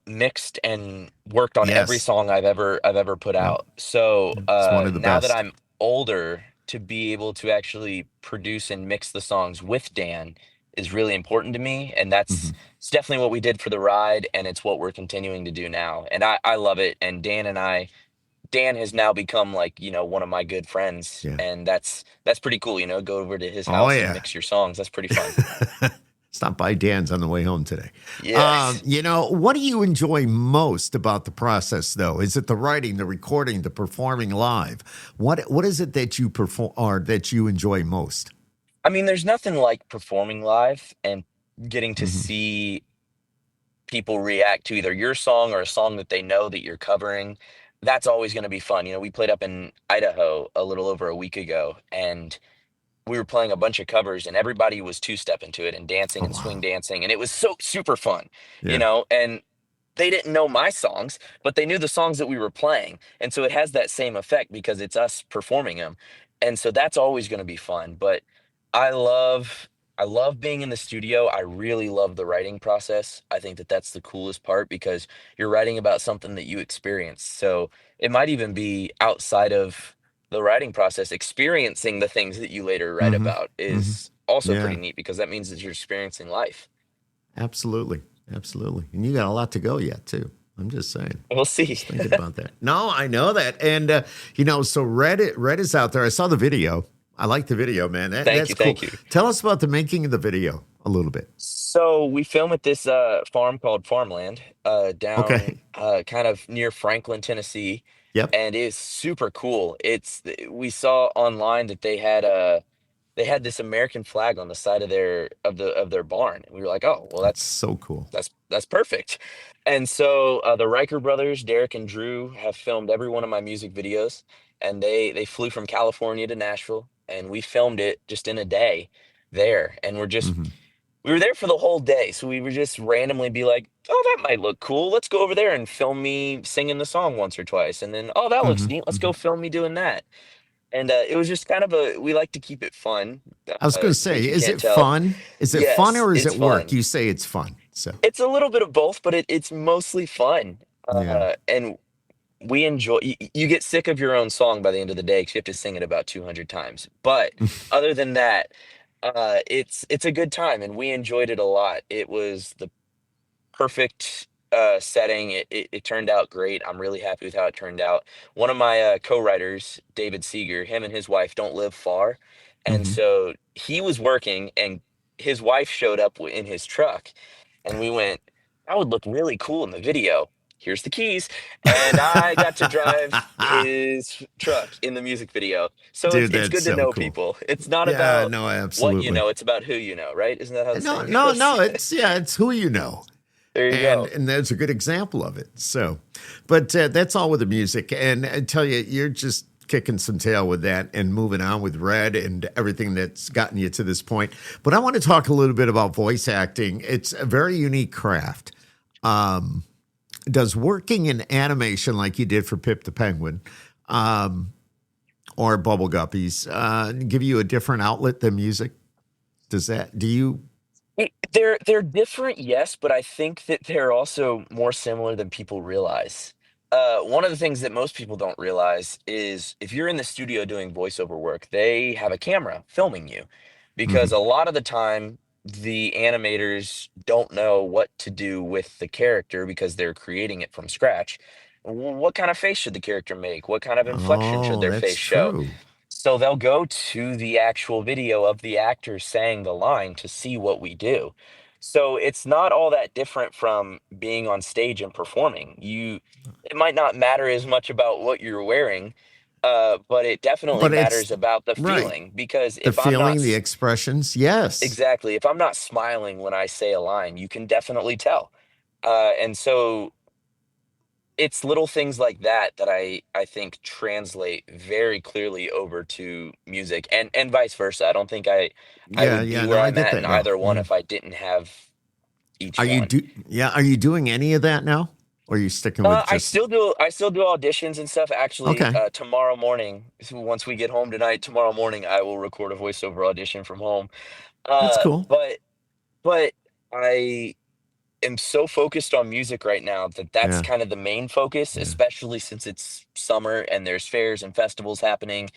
S2: mixed and worked on every
S1: yes.
S2: song I've ever put
S1: Yep.
S2: out. So
S1: It's one of the
S2: now that
S1: best.
S2: I'm older, to be able to actually produce and mix the songs with Dan is really important to me, and that's
S1: Hmm.
S2: it's definitely what we did for the ride, and it's what we're continuing to do now. And I love it. And Dan has now become like one of my good friends,
S1: Yeah.
S2: and that's pretty cool. Go over to his
S1: Oh,
S2: house and
S1: yeah.
S2: mix your songs. That's pretty fun.
S1: Stop by Dan's on the way home today.
S2: Yes.
S1: What do you enjoy most about the process, though? Is it the writing, the recording, the performing live? What is it that you perform or that you enjoy most?
S2: I mean, there's nothing like performing live and getting to
S1: Hmm.
S2: see people react to either your song or a song that they know that you're covering. That's always going to be fun. We played up in Idaho a little over a week ago, and we were playing a bunch of covers, and everybody was two-stepping to it and dancing
S1: Oh
S2: and swing
S1: wow.
S2: dancing, and it was so super fun,
S1: Yeah.
S2: and they didn't know my songs, but they knew the songs that we were playing. And so it has that same effect because it's us performing them. And so that's always going to be fun. But I love I love being in the studio. I really love the writing process. I think that that's the coolest part because you're writing about something that you experienced. So it might even be outside of the writing process. Experiencing the things that you later write
S1: Hmm.
S2: about
S1: Hmm.
S2: is also
S1: Yeah.
S2: pretty neat because that means that you're experiencing life.
S1: Absolutely. Absolutely. And you got a lot to go yet, too. I'm just saying.
S2: We'll see.
S1: Just thinking about that. No, I know that. And, so Red is out there. I saw the video. I like the video, man.
S2: Thank
S1: That's
S2: you.
S1: cool.
S2: Thank you.
S1: Tell us about the making of the video a little bit.
S2: So we film at this farm called Farmland, down
S1: Okay.
S2: kind of near Franklin, Tennessee,
S1: Yep.
S2: and it's super cool. We saw online that they had this American flag on the side of their barn. And we were like, oh, well,
S1: That's so cool.
S2: that's perfect. And so the Riker brothers, Derek and Drew, have filmed every one of my music videos, and they flew from California to Nashville. and we filmed it just in a day there. And
S1: Hmm.
S2: we were there for the whole day. So we would just randomly be like, oh, that might look cool. Let's go over there and film me singing the song once or twice. And then, oh, that looks
S1: Hmm.
S2: neat. Let's
S1: Hmm.
S2: go film me doing that. And it was just kind of we like to keep it fun,
S1: I was going to
S2: in case
S1: say,
S2: you
S1: is
S2: can't
S1: it
S2: tell.
S1: fun? Is it fun
S2: Yes,
S1: or is
S2: it's
S1: it work?
S2: fun.
S1: You say it's fun. So,
S2: It's a little bit of both, but it's mostly fun.
S1: yeah.
S2: And we enjoy, you get sick of your own song by the end of the day because you have to sing it about 200 times. But other than that, it's a good time and we enjoyed it a lot. It was the perfect setting. It turned out great. I'm really happy with how it turned out. One of my co-writers, David Seeger, him and his wife don't live far, and
S1: Hmm.
S2: so he was working, and his wife showed up in his truck, and we went, "That would look really cool in the video. Here's the keys," and I got to drive his truck in the music video. So
S1: Dude,
S2: it's
S1: that's
S2: good to
S1: so
S2: know
S1: cool.
S2: people. It's not
S1: Yeah,
S2: about
S1: no,
S2: what you
S1: absolutely.
S2: know; it's about who you know, right? Isn't that how the
S1: No,
S2: saying
S1: no,
S2: goes?
S1: no. It's yeah, it's who you know.
S2: There you
S1: and
S2: go.
S1: and that's a good example of it. So, but that's all with the music. And I tell you, you're just kicking some tail with that and moving on with Red and everything that's gotten you to this point. But I want to talk a little bit about voice acting. It's a very unique craft. Does working in animation like you did for Pip the Penguin or Bubble Guppies give you a different outlet than music? Does that? Do you?
S2: They're different, yes, but I think that they're also more similar than people realize. One of the things that most people don't realize is if you're in the studio doing voiceover work, they have a camera filming you because
S1: Mhm.
S2: a lot of the time the animators don't know what to do with the character because they're creating it from scratch. What kind of face should the character make? What kind of inflection should
S1: Oh,
S2: their
S1: that's
S2: face show?
S1: true.
S2: So they'll go to the actual video of the actor saying the line to see what we do. So it's not all that different from being on stage and performing. It might not matter as much about what you're wearing, but it definitely
S1: But it's
S2: matters about the
S1: right.
S2: feeling because
S1: The
S2: if I'm not
S1: feeling, the expressions, yes.
S2: exactly, if I'm not smiling when I say a line, you can definitely tell. And so it's little things like that that I think translate very clearly over to music and vice versa. I don't think I
S1: Yeah,
S2: would be
S1: yeah,
S2: where
S1: no, I
S2: I'm
S1: get
S2: at
S1: that
S2: in
S1: now.
S2: either one
S1: Mhm.
S2: if I didn't have
S1: Are
S2: each
S1: you
S2: one.
S1: do yeah, are you doing any of that now? Or are you sticking with just
S2: I still do auditions and stuff. Actually,
S1: okay,
S2: tomorrow morning, so once we get home tonight, tomorrow morning I will record a voiceover audition from home.
S1: that's
S2: Uh,
S1: cool.
S2: but but I am so focused on music right now that that's
S1: Yeah,
S2: kind of the main focus,
S1: yeah,
S2: especially since it's summer and there's fairs and festivals happening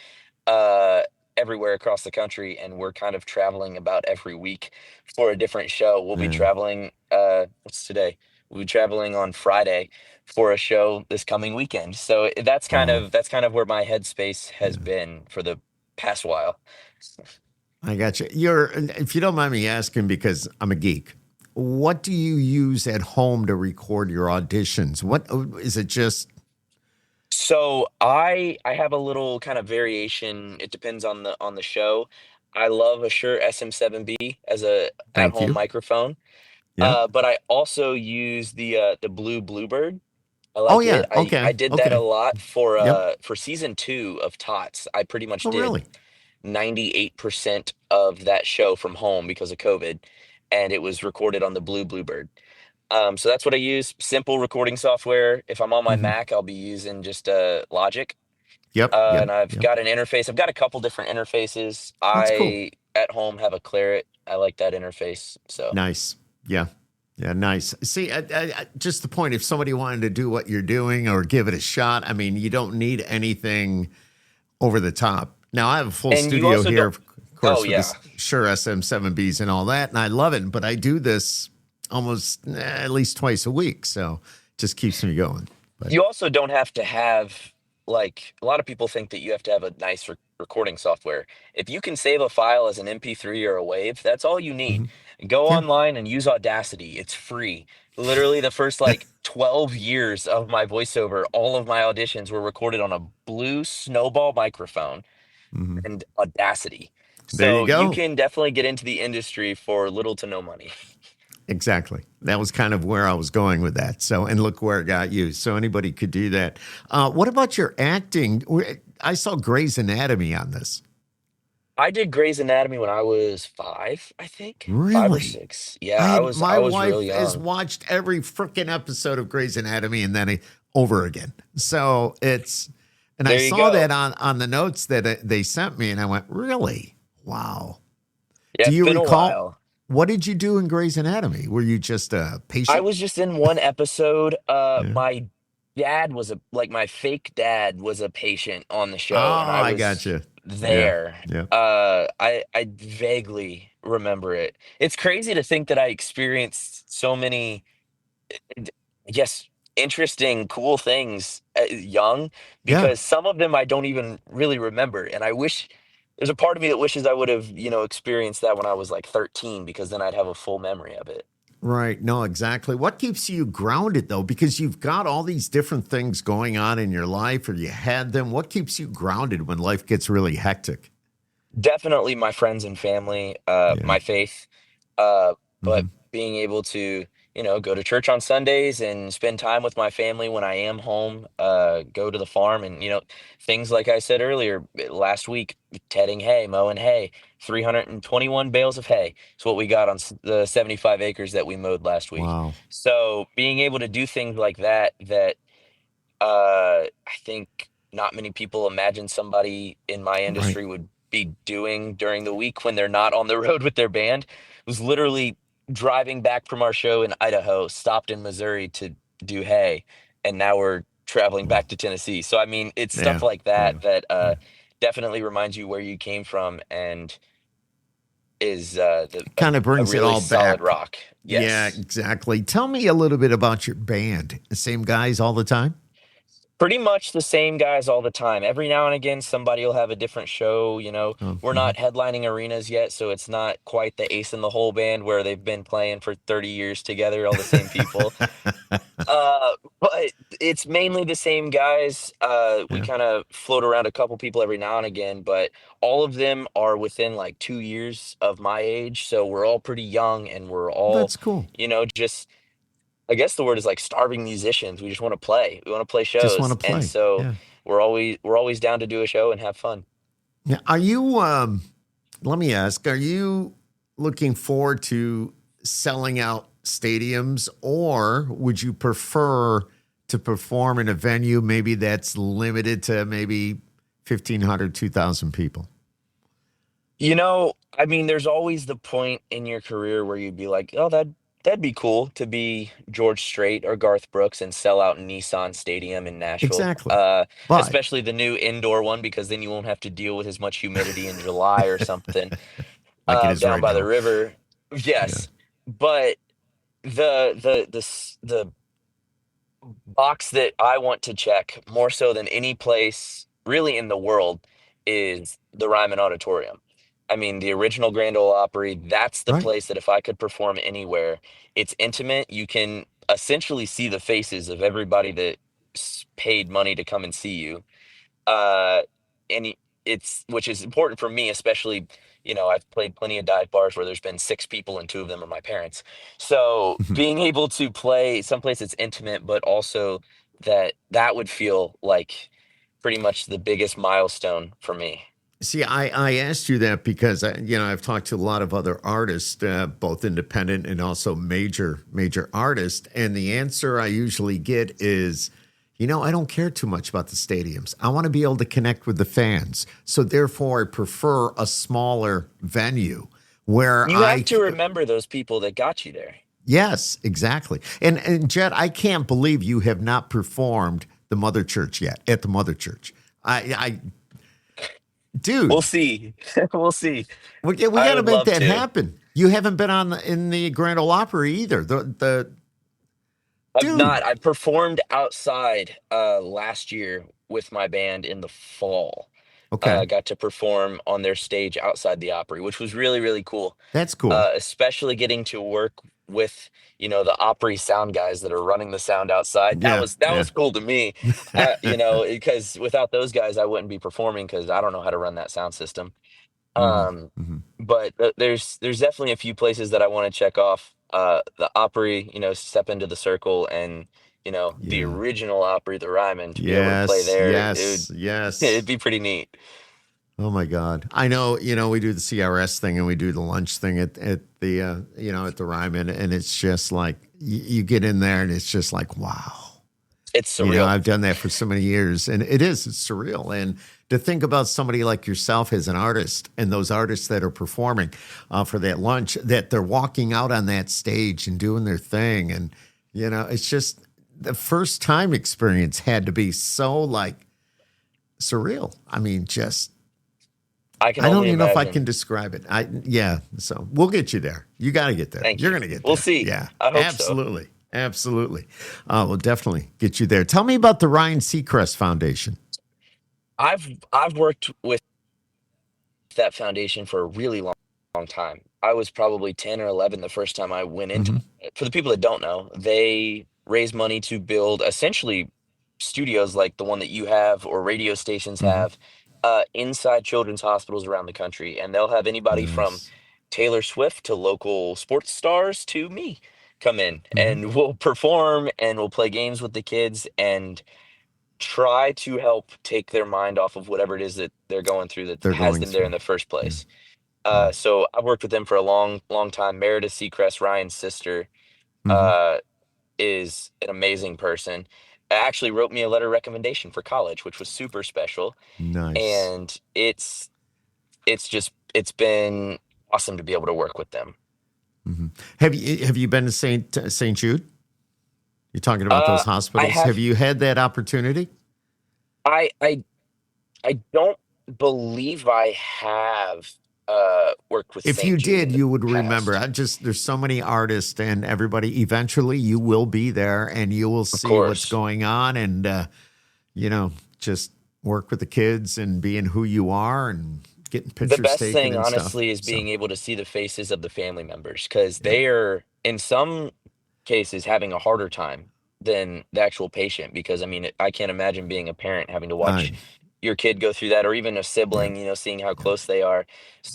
S2: uh, everywhere across the country, and we're kind of traveling about every week for a different show. We'll be
S1: yeah,
S2: traveling. What's today? We'll be traveling on Friday for a show this coming weekend. So
S1: oh,
S2: that's kind of where my headspace has
S1: yeah.
S2: been for the past while.
S1: I got you. You're if you don't mind me asking, because I'm a geek, what do you use at home to record your auditions? What is it just
S2: So I have a little kind of variation. It depends on the show. I love a Shure SM7B as a at
S1: thank
S2: home
S1: you.
S2: microphone.
S1: Yeah.
S2: But I also use the Blue Bluebird. I
S1: Oh
S2: like it.
S1: yeah,
S2: I
S1: okay.
S2: did that a
S1: Okay.
S2: lot
S1: Yep.
S2: for season 2 of Tots. I pretty much
S1: Oh
S2: did
S1: really?
S2: 98% of that show from home because of COVID, and it was recorded on the Blue Bluebird. So that's what I use. Simple recording software. If I'm on my
S1: Hmm.
S2: Mac, I'll be using just Logic.
S1: Yep, yep,
S2: And I've
S1: yep.
S2: got an interface. I've got a couple different interfaces.
S1: That's cool.
S2: I at home have a Claret. I like that interface. So
S1: Nice. Yeah. Yeah, nice. See, just the point, if somebody wanted to do what you're doing or give it a shot, I mean, you don't need anything over the top. Now, I have a full
S2: and you
S1: studio
S2: also
S1: here,
S2: don't.
S1: of
S2: Oh
S1: course, with
S2: yeah.
S1: this Shure SM7Bs and all that, and I love it, but I do this almost at least twice a week, so it just keeps me going. But
S2: You also don't have to have like a lot of people think that you have to have a nice recording software. If you can save a file as an MP3 or a WAV, that's all you need.
S1: mhm,
S2: Go
S1: yeah.
S2: online and use Audacity. It's free. Literally the first like 12 years of my voiceover, all of my auditions were recorded on a blue snowball microphone
S1: Mhm.
S2: and Audacity.
S1: There you
S2: So you
S1: go.
S2: can definitely get into the industry for little to no money.
S1: Exactly. That was kind of where I was going with that. So, and look where it got you. So anybody could do that. What about your acting? I saw Grey's Anatomy on this.
S2: I did Grey's Anatomy when I was 5, I think. 5 or
S1: Really?
S2: 6. Yeah, I was
S1: My
S2: I was real
S1: wife has
S2: young.
S1: watched every freaking episode of Grey's Anatomy and then over again. So it's, and I
S2: There you
S1: saw that
S2: go.
S1: on the notes that they sent me, and I went, really? Wow.
S2: Yeah,
S1: Do
S2: it's
S1: you
S2: been a
S1: recall
S2: while.
S1: what did you do in Grey's Anatomy? Were you just a
S2: I
S1: patient?
S2: was just in one episode.
S1: Yeah.
S2: My dad was a like my fake dad was a patient on the
S1: Oh,
S2: show, and I
S1: I
S2: was
S1: got you. Yeah.
S2: there.
S1: Yeah.
S2: I vaguely remember it. It's crazy to think that I experienced so many, I guess, interesting, cool things young,
S1: Yeah.
S2: because some of them I don't even really remember, and I wish there's a part of me that wishes I would have, experienced that when I was like 13, because then I'd have a full memory of it.
S1: Right. No, exactly. What keeps you grounded though? Because you've got all these different things going on in your life, or you had them. What keeps you grounded when life gets really hectic?
S2: Definitely my friends and family,
S1: Yeah.
S2: my faith, uh, but
S1: Hmm.
S2: being able to, go to church on Sundays and spend time with my family when I am home, go to the farm and, things like I said earlier, last week, tedding hay, mowing hay, 321 bales of hay. It's what we got on the 75 acres that we mowed last week.
S1: Wow.
S2: So being able to do things like that, I think not many people imagine somebody in my
S1: Right.
S2: industry would be doing during the week when they're not on the road with their band. Was literally driving back from our show in Idaho, stopped in Missouri to do hay, and now we're traveling
S1: Wow.
S2: back to Tennessee. So I mean, it's
S1: Yeah.
S2: stuff like
S1: Yeah.
S2: that that
S1: Yeah.
S2: definitely reminds you where you came from and is
S1: Kind of
S2: a
S1: brings it
S2: really
S1: all
S2: solid
S1: back.
S2: rock.
S1: Yeah,
S2: Yes.
S1: exactly. Tell me a little bit about your band. The same guys all the time?
S2: Pretty much the same guys all the time. Every now and again, somebody will have a different show.
S1: Oh,
S2: We're
S1: mhm.
S2: not headlining arenas yet, so it's not quite the Ace in the Hole band where they've been playing for 30 years together, all the same people. But it's mainly the same guys. We
S1: Yeah.
S2: kind of float around a couple people every now and again, but all of them are within like 2 years of my age, so we're all pretty young, and we're all,
S1: That's cool.
S2: just, I guess the word is like starving musicians. We just want to play. We want to play
S1: Just want to
S2: shows, and
S1: play.
S2: so
S1: Yeah.
S2: we're always down to do a show and have fun.
S1: Yeah. Are you let me ask, are you looking forward to selling out stadiums, or would you prefer to perform in a venue maybe that's limited to maybe 1,500, 2,000 people?
S2: I mean, there's always the point in your career where you'd be like, "Oh, that'd be cool to be George Strait or Garth Brooks and sell out Nissan Stadium in Nashville."
S1: Exactly. But
S2: Especially the new indoor one, because then you won't have to deal with as much humidity in July or something,
S1: like it is
S2: down
S1: right
S2: by the
S1: now.
S2: river.
S1: Yeah.
S2: Yes, but the box that I want to check more so than any place really in the world is the Ryman Auditorium. I mean, the original Grand Ole Opry, that's the
S1: Right.
S2: place that if I could perform anywhere, it's intimate. You can essentially see the faces of everybody that paid money to come and see you. Uh, and it's, which is important for me, especially, I've played plenty of dive bars where there's been 6 people and 2 of them are my parents. So being able to play someplace that's intimate, but also that would feel like pretty much the biggest milestone for me.
S1: See, I asked you that because I've talked to a lot of other artists, both independent and also major artists, and the answer I usually get is, I don't care too much about the stadiums. I want to be able to connect with the fans, so therefore I prefer a smaller venue where
S2: You have to remember those people that got you there.
S1: yes, exactly. And Jet, I can't believe you have not performed the Mother Church yet at the Mother Church. I
S2: We'll
S1: dude.
S2: see. We'll see.
S1: We
S2: I
S1: got to
S2: would
S1: make
S2: love
S1: that
S2: to.
S1: happen. You haven't been in the Grand Ole Opry either. The
S2: I've
S1: dude.
S2: not. I performed outside last year with my band in the fall.
S1: Okay,
S2: Got to perform on their stage outside the Opry, which was really, really cool.
S1: that's cool.
S2: Especially getting to work with, the Opry sound guys that are running the sound outside. That
S1: Yeah,
S2: was that
S1: yeah.
S2: was cool to me. Because without those guys, I wouldn't be performing because I don't know how to run that sound system.
S1: Hmm.
S2: Um,
S1: Hmm.
S2: but there's definitely a few places that I want to check off. The Opry, step into the circle, and the
S1: Yeah.
S2: original Opry, the Ryman, to be able to play
S1: Yes,
S2: there,
S1: yes,
S2: it'd
S1: yes.
S2: be pretty neat.
S1: Oh my God. I know, we do the CRS thing and we do the lunch thing at the, at the Ryman. And it's just like, you get in there and it's just like, wow.
S2: It's surreal.
S1: I've done that for so many years and it's surreal. And to think about somebody like yourself as an artist and those artists that are performing for that lunch, that they're walking out on that stage and doing their thing. And, it's just the first time experience had to be so like surreal. I mean, just,
S2: I can
S1: I don't
S2: only
S1: even know if I
S2: imagine.
S1: can describe it. Yeah. So we'll get you there. You got to get there.
S2: Thank
S1: You're
S2: you.
S1: going to get
S2: We'll
S1: there.
S2: see.
S1: Yeah,
S2: I hope so.
S1: absolutely. Absolutely. We'll definitely get you there. Tell me about the Ryan Seacrest Foundation.
S2: I've worked with that foundation for a really long time. I was probably 10 or 11 the first time I went into
S1: Hmm.
S2: it. For the people that don't know, they raise money to build essentially studios like the one that you have or radio stations
S1: Hmm.
S2: have inside children's hospitals around the country. And they'll have anybody from
S1: Nice.
S2: Taylor Swift to local sports stars to me come in
S1: Hmm.
S2: and we'll perform and we'll play games with the kids and try to help take their mind off of whatever it is that they're going through that
S1: They're
S2: has
S1: going
S2: them there in
S1: through.
S2: the first
S1: Yeah.
S2: place.
S1: Yeah.
S2: So I've worked with them for a long time. Meredith Seacrest, Ryan's sister,
S1: Hmm.
S2: uh, is an amazing person. Actually wrote me a letter of recommendation for college, which was super special.
S1: Nice.
S2: And it's been awesome to be able to work with them.
S1: Hmm. Have you been to St. Jude? You're talking about those
S2: Uh, I
S1: hospitals. Have
S2: have
S1: you had that opportunity?
S2: I I I don't believe I have worked with
S1: If
S2: St.
S1: you
S2: Jude
S1: did,
S2: in the
S1: you would remember.
S2: past.
S1: There's so many artists and everybody. Eventually, you will be there and you will
S2: Of
S1: see what's
S2: course.
S1: going on and, just work with the kids and being who you are and getting
S2: The
S1: pictures
S2: best
S1: taken
S2: thing,
S1: and stuff.
S2: honestly, is
S1: So,
S2: being able to see the faces of the family members because
S1: yep.
S2: they are, in some cases, having a harder time than the actual patient. Because I mean, I can't imagine being a parent having to watch
S1: I,
S2: your kid go through that, or even a
S1: yeah,
S2: sibling, seeing how
S1: yeah,
S2: close they are.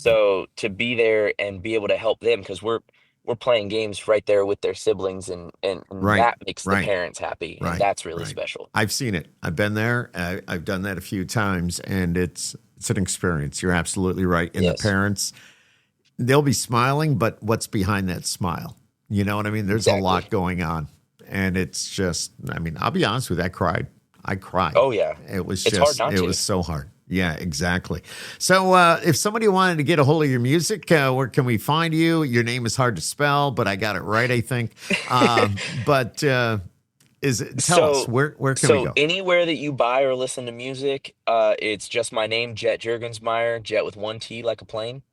S1: yeah.
S2: So to be there and be able to help them, because we're playing games right there with their siblings, and
S1: Right,
S2: that makes the
S1: right,
S2: parents happy, and
S1: right,
S2: that's really
S1: right.
S2: special.
S1: I've seen it. I've been there. I've done that a few times, and it's an experience. You're absolutely right. And the
S2: Yes,
S1: parents, they'll be smiling, but what's behind that smile? You know what I mean? There's a lot
S2: exactly.
S1: going on. And it's just, I mean, I'll be honest with you, I cried. I cried.
S2: Oh yeah, it's hard not
S1: It
S2: to.
S1: was so hard. Yeah, exactly. So if somebody wanted to get a hold of your music, where can we find you? Your name is hard to spell, but I got it right, I think. But tell us,
S2: So,
S1: where can we
S2: so
S1: go?
S2: anywhere that you buy or listen to music, it's just my name, Jet Jurgensmeyer, Jet with one T like a plane.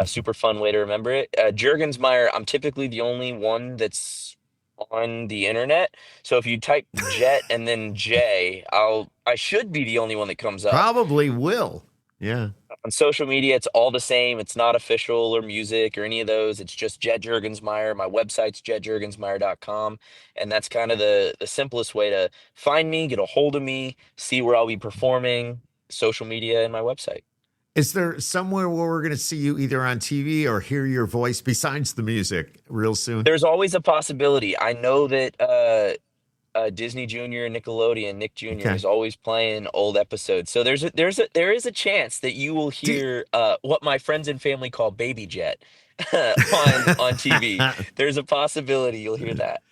S2: Super fun way to remember it. Jurgensmeyer, I'm typically the only one that's on the internet. So if you type Jet and then J, I should be the only one that comes up.
S1: Probably will. Yeah.
S2: On social media, it's all the same. It's not official or music or any of those. It's just Jed Jurgensmeyer. My website's jedjurgensmeyer.com. And that's kind of the simplest way to find me, get a hold of me, see where I'll be performing, social media, and my website.
S1: Is there somewhere where we're going to see you either on TV or hear your voice besides the music real soon?
S2: There's always a possibility. I know that Disney Junior and Nickelodeon, Nick Jr.
S1: Okay.
S2: is always playing old episodes. So there is a chance that you will
S1: Do,
S2: hear what my friends and family call Baby Jet on TV. There's a possibility you'll hear that.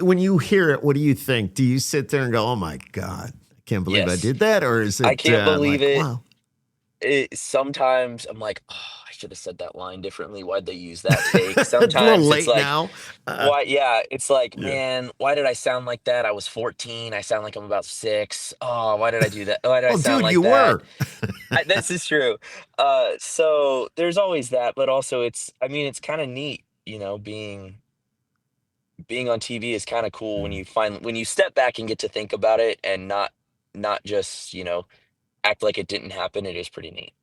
S1: when you hear it, what do you think? Do you sit there and go, "Oh my god, I can't believe I
S2: Yes,
S1: did that," or is
S2: I
S1: it
S2: can't believe
S1: like,
S2: it.
S1: "Wow,
S2: Sometimes I'm like, oh, I should have said that line differently. Why'd they use that take?
S1: it's a little
S2: Sometimes it's
S1: late
S2: like,
S1: now"?
S2: why? Yeah, it's like,
S1: Yeah,
S2: man, why did I sound like that? I was 14. I sound like I'm about 6. Oh, why did I do that? Why did I
S1: well,
S2: sound
S1: dude,
S2: like
S1: you
S2: that?
S1: were.
S2: This is true. So there's always that, but also I mean, it's kind of neat, being on TV is kind of cool when when you step back and get to think about it and not just, act like it didn't happen. It is pretty neat.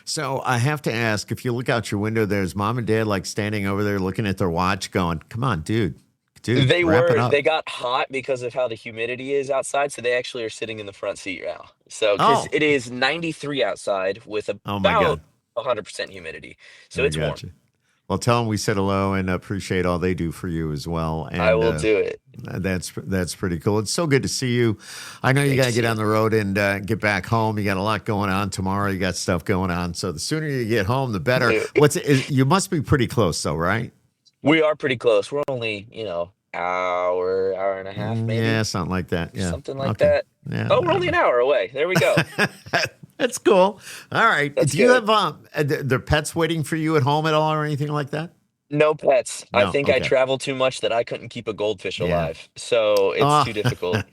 S1: So I have to ask: if you look out your window, there's mom and dad like standing over there looking at their watch, going, "Come on, dude, wrap it
S2: They
S1: up."
S2: got hot because of how the humidity is outside, so they actually are sitting in the front seat now. So, because
S1: Oh,
S2: it is 93 outside with
S1: oh my god,
S2: about 100% humidity, so
S1: I
S2: it's
S1: got
S2: warm.
S1: you. Well, tell them we said hello and appreciate all they do for you as well.
S2: I
S1: And
S2: will do it.
S1: that's pretty cool. It's so good to see you. I know you got to get on the road and get back home. You got a lot going on tomorrow. You got stuff going on. So the sooner you get home, the better. You must be pretty close, though, right?
S2: We are pretty close. We're only, hour and a half,
S1: Yeah,
S2: maybe
S1: something like that. Yeah.
S2: something like
S1: Okay.
S2: that.
S1: Yeah.
S2: Oh, we're only an hour away. There we go.
S1: That's cool. All right.
S2: That's
S1: Do you
S2: good.
S1: have the pets waiting for you at home at all or anything like that?
S2: No pets. I
S1: No.
S2: think I
S1: Okay.
S2: travel too much that I couldn't keep a goldfish
S1: Yeah.
S2: alive. So it's
S1: Oh,
S2: too difficult.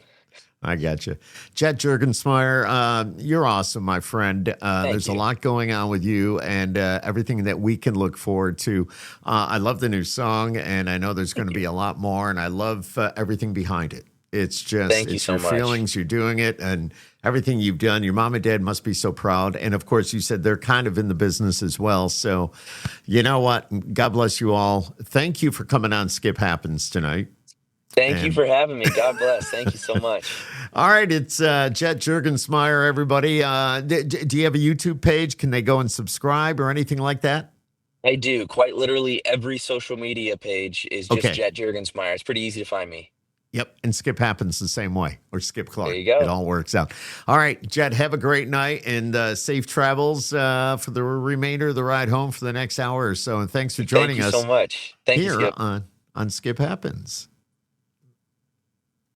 S1: I got you. Jet Jurgensmeyer, you're awesome, my friend.
S2: Thank
S1: There's a
S2: you.
S1: lot going on with you and everything that we can look forward to. I love the new song, and I know there's going
S2: Thank
S1: to
S2: you.
S1: be a lot more, and I love everything behind it.
S2: Thank you
S1: It's
S2: so
S1: your
S2: much.
S1: feelings, you're doing it, and everything you've done. Your mom and dad must be so proud. And of course, you said they're kind of in the business as well. So, you know what? God bless you all. Thank you for coming on Skip Happens tonight.
S2: Thank you
S1: And
S2: for having me. God bless. Thank you so much.
S1: all right, it's Jet Jurgensmeyer, everybody. Do you have a YouTube page? Can they go and subscribe or anything like that?
S2: I do. Quite literally every social media page is just
S1: Okay.
S2: Jet Jurgensmeyer. It's pretty easy to find me.
S1: Yep. And Skip Happens the same way, or Skip
S2: There
S1: Clark.
S2: you
S1: It
S2: go.
S1: all works out. All right, Jet, have a great night and safe travels for the remainder of the ride home for the next hour or so. And thanks for
S2: Thank
S1: joining
S2: you so
S1: us
S2: much. Thank you,
S1: here
S2: Skip.
S1: on Skip Happens.